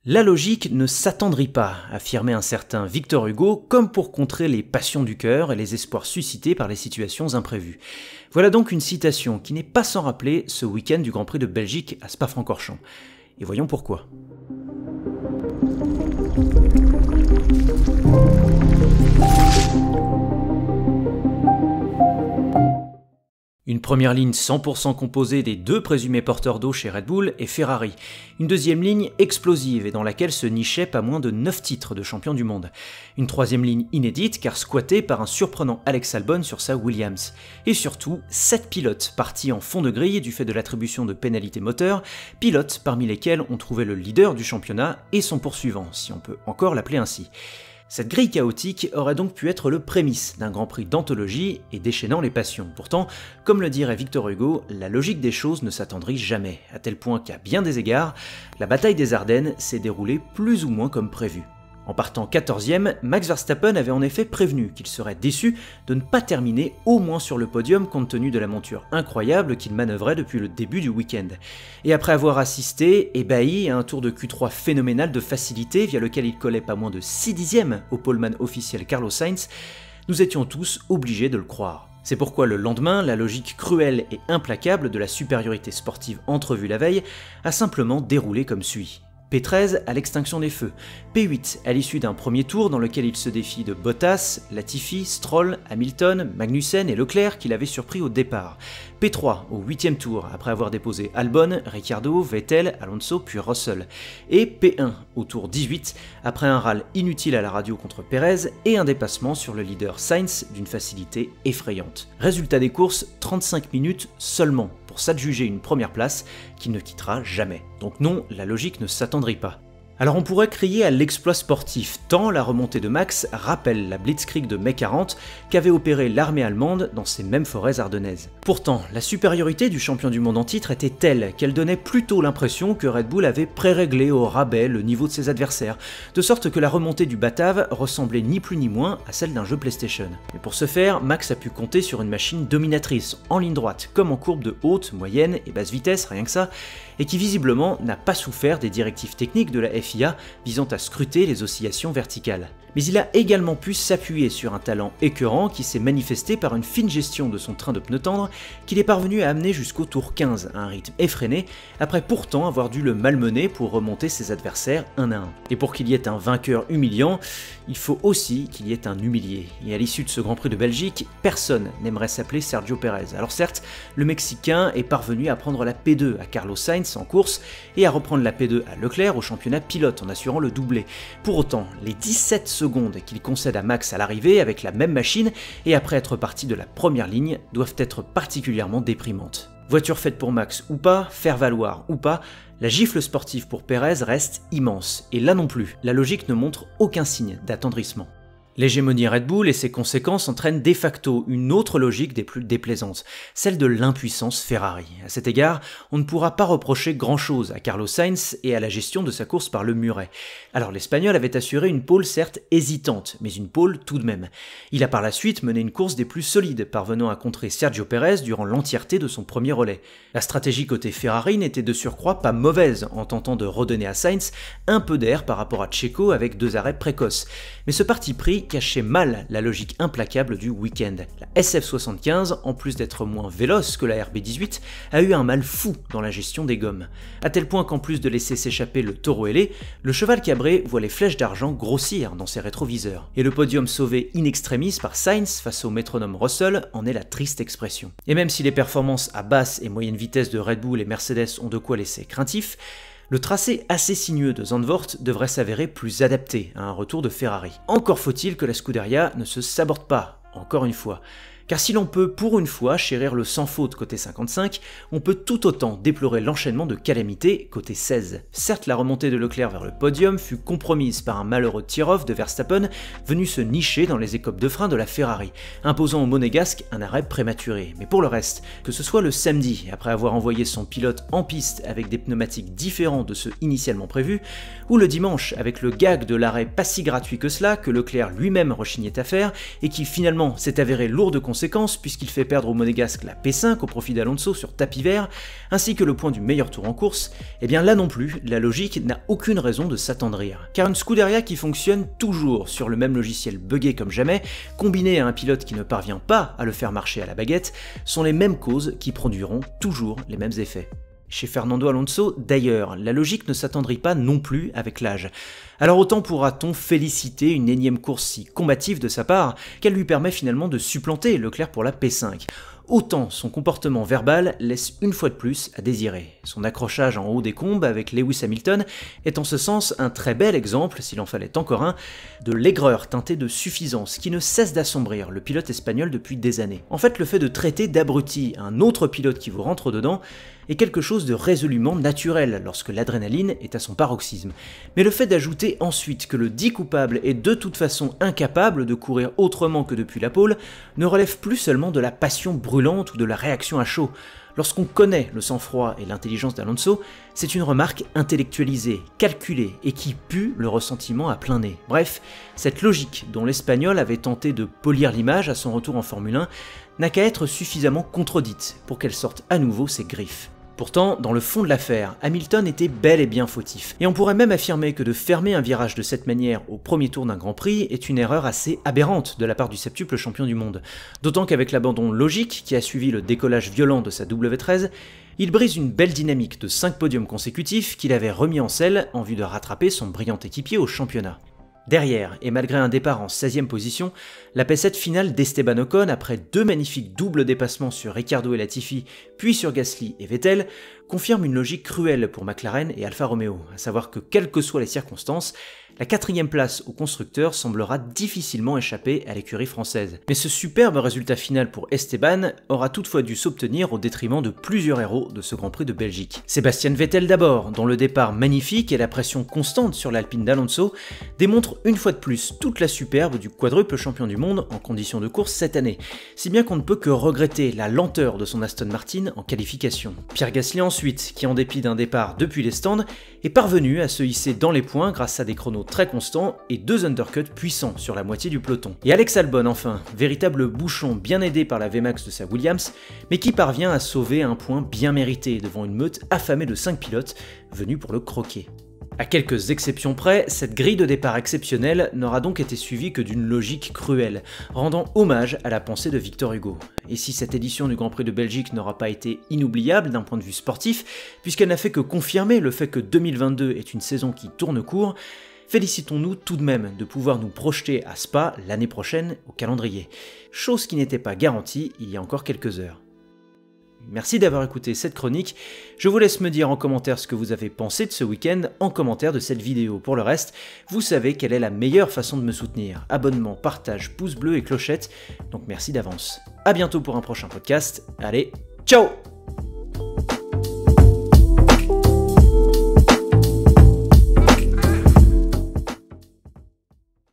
La logique ne s'attendrit pas, affirmait un certain Victor Hugo, comme pour contrer les passions du cœur et les espoirs suscités par les situations imprévues. Voilà donc une citation qui n'est pas sans rappeler ce week-end du Grand Prix de Belgique à Spa-Francorchamps. Et voyons pourquoi. Une première ligne 100% composée des deux présumés porteurs d'eau chez Red Bull et Ferrari. Une deuxième ligne explosive et dans laquelle se nichaient pas moins de 9 titres de champion du monde. Une troisième ligne inédite car squattée par un surprenant Alex Albon sur sa Williams. Et surtout, 7 pilotes partis en fond de grille du fait de l'attribution de pénalités moteurs, pilotes parmi lesquels on trouvait le leader du championnat et son poursuivant, si on peut encore l'appeler ainsi. Cette grille chaotique aurait donc pu être le prémisse d'un Grand Prix d'anthologie et déchaînant les passions. Pourtant, comme le dirait Victor Hugo, la logique des choses ne s'attendrit jamais, à tel point qu'à bien des égards, la bataille des Ardennes s'est déroulée plus ou moins comme prévu. En partant 14e, Max Verstappen avait en effet prévenu qu'il serait déçu de ne pas terminer au moins sur le podium compte tenu de la monture incroyable qu'il manœuvrait depuis le début du week-end. Et après avoir assisté, ébahi, à un tour de Q3 phénoménal de facilité via lequel il collait pas moins de 6 dixièmes au poleman officiel Carlos Sainz, nous étions tous obligés de le croire. C'est pourquoi le lendemain, la logique cruelle et implacable de la supériorité sportive entrevue la veille a simplement déroulé comme suit. P13 à l'extinction des feux, P8 à l'issue d'un premier tour dans lequel il se défie de Bottas, Latifi, Stroll, Hamilton, Magnussen et Leclerc qui l'avaient surpris au départ, P3 au 8e tour après avoir déposé Albon, Ricciardo, Vettel, Alonso puis Russell, et P1 au tour 18 après un râle inutile à la radio contre Pérez et un dépassement sur le leader Sainz d'une facilité effrayante. Résultat des courses, 35 minutes seulement pour s'adjuger une première place qu'il ne quittera jamais. Donc non, la logique ne s'attendrit pas. Alors on pourrait crier à l'exploit sportif, tant la remontée de Max rappelle la Blitzkrieg de mai 40 qu'avait opéré l'armée allemande dans ces mêmes forêts ardennaises. Pourtant, la supériorité du champion du monde en titre était telle qu'elle donnait plutôt l'impression que Red Bull avait pré-réglé au rabais le niveau de ses adversaires, de sorte que la remontée du Batave ressemblait ni plus ni moins à celle d'un jeu PlayStation. Mais pour ce faire, Max a pu compter sur une machine dominatrice, en ligne droite, comme en courbe de haute, moyenne et basse vitesse, rien que ça, et qui visiblement n'a pas souffert des directives techniques de la FIA visant à scruter les oscillations verticales. Mais il a également pu s'appuyer sur un talent écœurant qui s'est manifesté par une fine gestion de son train de pneus tendres qu'il est parvenu à amener jusqu'au tour 15 à un rythme effréné, après pourtant avoir dû le malmener pour remonter ses adversaires un à un. Et pour qu'il y ait un vainqueur humiliant, il faut aussi qu'il y ait un humilié. Et à l'issue de ce Grand Prix de Belgique, personne n'aimerait s'appeler Sergio Pérez. Alors certes, le Mexicain est parvenu à prendre la P2 à Carlos Sainz en course et à reprendre la P2 à Leclerc au championnat pilote en assurant le doublé. Pour autant, les 17 secondes qu'il concède à Max à l'arrivée avec la même machine et après être parti de la première ligne doivent être particulièrement déprimantes. Voiture faite pour Max ou pas, faire valoir ou pas, la gifle sportive pour Pérez reste immense, et là non plus, la logique ne montre aucun signe d'attendrissement. L'hégémonie Red Bull et ses conséquences entraînent de facto une autre logique des plus déplaisantes, celle de l'impuissance Ferrari. À cet égard, on ne pourra pas reprocher grand-chose à Carlos Sainz et à la gestion de sa course par le muret. Alors l'Espagnol avait assuré une pole certes hésitante, mais une pole tout de même. Il a par la suite mené une course des plus solides, parvenant à contrer Sergio Pérez durant l'entièreté de son premier relais. La stratégie côté Ferrari n'était de surcroît pas mauvaise en tentant de redonner à Sainz un peu d'air par rapport à Checo avec 2 arrêts précoces. Mais ce parti pris cachait mal la logique implacable du week-end. La SF75, en plus d'être moins véloce que la RB18, a eu un mal fou dans la gestion des gommes. À tel point qu'en plus de laisser s'échapper le taureau ailé, le cheval cabré voit les flèches d'argent grossir dans ses rétroviseurs. Et le podium sauvé in extremis par Sainz face au métronome Russell en est la triste expression. Et même si les performances à basse et moyenne vitesse de Red Bull et Mercedes ont de quoi laisser craintif, le tracé assez sinueux de Zandvoort devrait s'avérer plus adapté à un retour de Ferrari. Encore faut-il que la Scuderia ne se saborde pas, encore une fois. Car si l'on peut pour une fois chérir le sans faute côté 55, on peut tout autant déplorer l'enchaînement de calamités côté 16. Certes, la remontée de Leclerc vers le podium fut compromise par un malheureux tir-off de Verstappen venu se nicher dans les écopes de frein de la Ferrari, imposant au monégasque un arrêt prématuré. Mais pour le reste, que ce soit le samedi, après avoir envoyé son pilote en piste avec des pneumatiques différents de ceux initialement prévus, ou le dimanche avec le gag de l'arrêt pas si gratuit que cela que Leclerc lui-même rechignait à faire et qui finalement s'est avéré lourd de conséquences, conséquences puisqu'il fait perdre au Monégasque la P5 au profit d'Alonso sur tapis vert, ainsi que le point du meilleur tour en course, et bien là non plus, la logique n'a aucune raison de s'attendrir. Car une Scuderia qui fonctionne toujours sur le même logiciel buggé comme jamais, combiné à un pilote qui ne parvient pas à le faire marcher à la baguette, sont les mêmes causes qui produiront toujours les mêmes effets. Chez Fernando Alonso, d'ailleurs, la logique ne s'attendrit pas non plus avec l'âge. Alors autant pourra-t-on féliciter une énième course si combative de sa part qu'elle lui permet finalement de supplanter Leclerc pour la P5. Autant son comportement verbal laisse une fois de plus à désirer. Son accrochage en haut des combes avec Lewis Hamilton est en ce sens un très bel exemple, s'il en fallait encore un, de l'aigreur teintée de suffisance qui ne cesse d'assombrir le pilote espagnol depuis des années. En fait, le fait de traiter d'abruti un autre pilote qui vous rentre dedans est quelque chose de résolument naturel lorsque l'adrénaline est à son paroxysme. Mais le fait d'ajouter ensuite que le dit coupable est de toute façon incapable de courir autrement que depuis la pole ne relève plus seulement de la passion brûlante ou de la réaction à chaud. Lorsqu'on connaît le sang-froid et l'intelligence d'Alonso, c'est une remarque intellectualisée, calculée et qui pue le ressentiment à plein nez. Bref, cette logique dont l'Espagnol avait tenté de polir l'image à son retour en Formule 1 n'a qu'à être suffisamment contredite pour qu'elle sorte à nouveau ses griffes. Pourtant, dans le fond de l'affaire, Hamilton était bel et bien fautif, et on pourrait même affirmer que de fermer un virage de cette manière au premier tour d'un Grand Prix est une erreur assez aberrante de la part du septuple champion du monde. D'autant qu'avec l'abandon logique qui a suivi le décollage violent de sa W13, il brise une belle dynamique de 5 podiums consécutifs qu'il avait remis en selle en vue de rattraper son brillant équipier au championnat. Derrière, et malgré un départ en 16e position, la P7 finale d'Esteban Ocon, après 2 magnifiques doubles dépassements sur Ricciardo et Latifi, puis sur Gasly et Vettel, confirme une logique cruelle pour McLaren et Alfa Romeo, à savoir que quelles que soient les circonstances, la 4e place au constructeur semblera difficilement échapper à l'écurie française. Mais ce superbe résultat final pour Esteban aura toutefois dû s'obtenir au détriment de plusieurs héros de ce Grand Prix de Belgique. Sébastien Vettel d'abord, dont le départ magnifique et la pression constante sur l'Alpine d'Alonso démontrent une fois de plus toute la superbe du quadruple champion du monde en conditions de course cette année, si bien qu'on ne peut que regretter la lenteur de son Aston Martin en qualification. Pierre Gasly ensuite, qui en dépit d'un départ depuis les stands, est parvenu à se hisser dans les points grâce à des chronos très constants et 2 undercuts puissants sur la moitié du peloton. Et Alex Albon enfin, véritable bouchon bien aidé par la VMAX de sa Williams, mais qui parvient à sauver un point bien mérité devant une meute affamée de 5 pilotes venus pour le croquer. À quelques exceptions près, cette grille de départ exceptionnelle n'aura donc été suivie que d'une logique cruelle, rendant hommage à la pensée de Victor Hugo. Et si cette édition du Grand Prix de Belgique n'aura pas été inoubliable d'un point de vue sportif, puisqu'elle n'a fait que confirmer le fait que 2022 est une saison qui tourne court, félicitons-nous tout de même de pouvoir nous projeter à Spa l'année prochaine au calendrier, chose qui n'était pas garantie il y a encore quelques heures. Merci d'avoir écouté cette chronique, je vous laisse me dire en commentaire ce que vous avez pensé de ce week-end en commentaire de cette vidéo. Pour le reste, vous savez quelle est la meilleure façon de me soutenir, abonnement, partage, pouce bleu et clochette, donc merci d'avance. A bientôt pour un prochain podcast, allez, ciao!